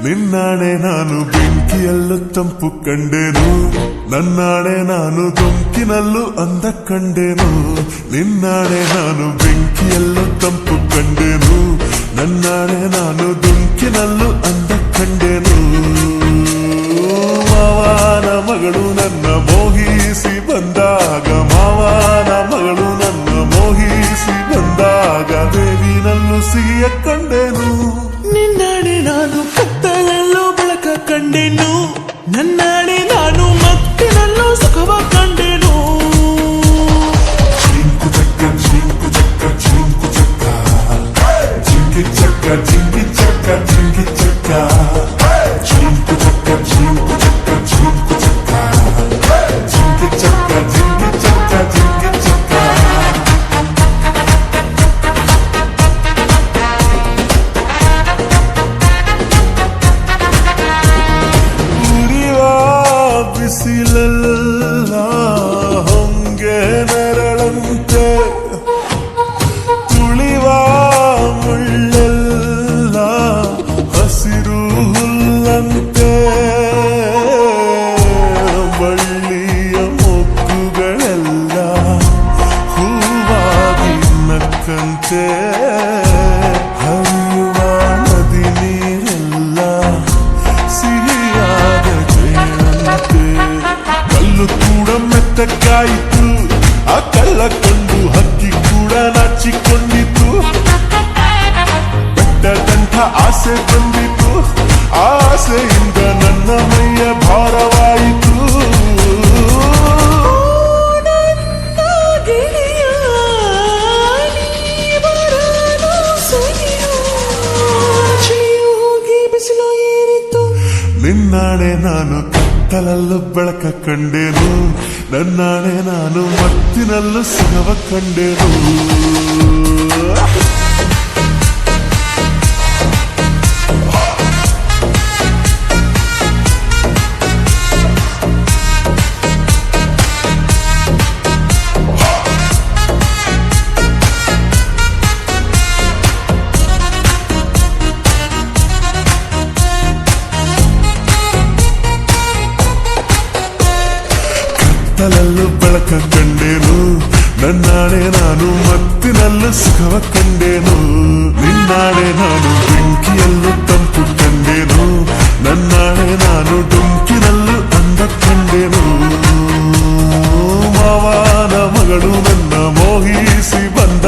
ನಿನ್ನಾಣೆ ನಾನು ಬೆಂಕಿಯಲ್ಲೂ ತಂಪು ಕಂಡೆನು, ನನ್ನಾಣೆ ನಾನು ದೊಂಕಿನಲ್ಲೂ ಅಂದ ಕಂಡೆನು. ನಿನ್ನಾಣೆ ನಾನು ಬೆಂಕಿಯಲ್ಲೂ ತಂಪು ಕಂಡೆನು, ನನ್ನಾಣೆ ನಾನು ದೊಂಕಿನಲ್ಲೂ ಅಂದ ಕಂಡೆನು. ಮಾವನ ಮಗಳು ನನ್ನ ಮೋಹಿಸಿ ಬಂದಾಗ, ಮಾವನ ಮಗಳು ನನ್ನ ಮೋಹಿಸಿ ಬಂದಾಗ ಬೇವಿನಲ್ಲೂ ಸಿಹಿಯ ಕಂಡೆನು. ನಿನ್ನಾಣೆ ನಾನು ಕತ್ತಲಲ್ಲೂ ಬೆಳಕ ಕಂಡೆನು, ನನ್ನಾಣೆ ನಾನು ಮತ್ತಿನಲ್ಲೂ ಸುಖವ ಕಂಡೆನು. ಜಿಂಕು ಚಕ್ಕ ಜಿಂಕು ಚಕ್ಕ ಜಿಂಕು ಚಕ್ಕ ಜಿಂಕಿ ಚಕ್ಕ ಜಿಂಕಿ ಚಕ್ಕ ಜಿಂಕಿ ಚಕ್ಕ ಜಿಂಕು ಚಕ್ಕ ಜಿಂಕು ಚಕ್ಕ ಜಿಂಕು ಚಕ್ಕ ಜಿಂಕಿ ಚಕ್ಕ ಜಿಂಕಿ ಚಕ್ಕ ಜಿಂಕಿ ಚಕ್ಕ. ಉರಿವ ಬಿಸಿಲಲ್ಲ ಹೊಂಗೆ ನೆರಳಂತೆ, ತುಳಿವ ಮುಳ್ಳೆಲ್ಲ ಹಸಿರು ಹುಲ್ಲಂತೆ, ಬಳ್ಳಿಯ ಮೊಗ್ಗುಗಳೆಲ್ಲ ಹೂವಾಗಿ ನಕ್ಕಂತೆ, ಹರಿಯುವ ನದಿ ನೀರೆಲ್ಲ ಸಿಹಿಯಾದ ಜೇನಂತೆ. ಕಲ್ಲು ಕೂಡ ಮೆತ್ತಕ್ಕಾಯಿತು, ಆ ಕಳ್ಳ ಕಂಡು ಹಕ್ಕಿ ಕೂಡ ನಾಚಿಕೊಂಡಿತು. ಬೆಟ್ಟದಂಥ ಆಸೆ ಬಂದಿತು, ಆಸೆಯಿಂದ ನನ್ನ ಮೈಯ ಭಾರವಾಯಿತು. ನನ್ನ ಗೆಳೆಯ ನೀ ಬರಲು ಸರಿಯೋ, ಚಳಿಯು ಹೋಗಿ ಬಿಸಿಲು ಏರಿತು. ನಿನ್ನಾಣೆ ನಾನು ಕತ್ತಲಲ್ಲೂ ಬೆಳಕ ಕಂಡೆನು, ನನ್ನಾಣೆ ನಾನು ಮತ್ತಿನಲ್ಲೂ ಸುಖವ ಕಂಡೆನು. ಕತ್ತಲಲ್ಲೂ ಬೆಳಕ ಕಂಡೆನು, ನನ್ನಾಣೆ ನಾನು ಮತ್ತಿನಲ್ಲೂ ಸುಖವ ಕಂಡೆನು. ನಿನ್ನಾಣೆ ನಾನು ಬೆಂಕಿಯಲ್ಲೂ ತಂಪು ಕಂಡೆನು, ನನ್ನಾಣೆ ನಾನು ಡೊಂಕಿನಲ್ಲೂ ಅಂದ ಕಂಡೆನು. ಮಾವನ ಮಗಳು ನನ್ನ ಮೋಹಿಸಿ ಬಂದ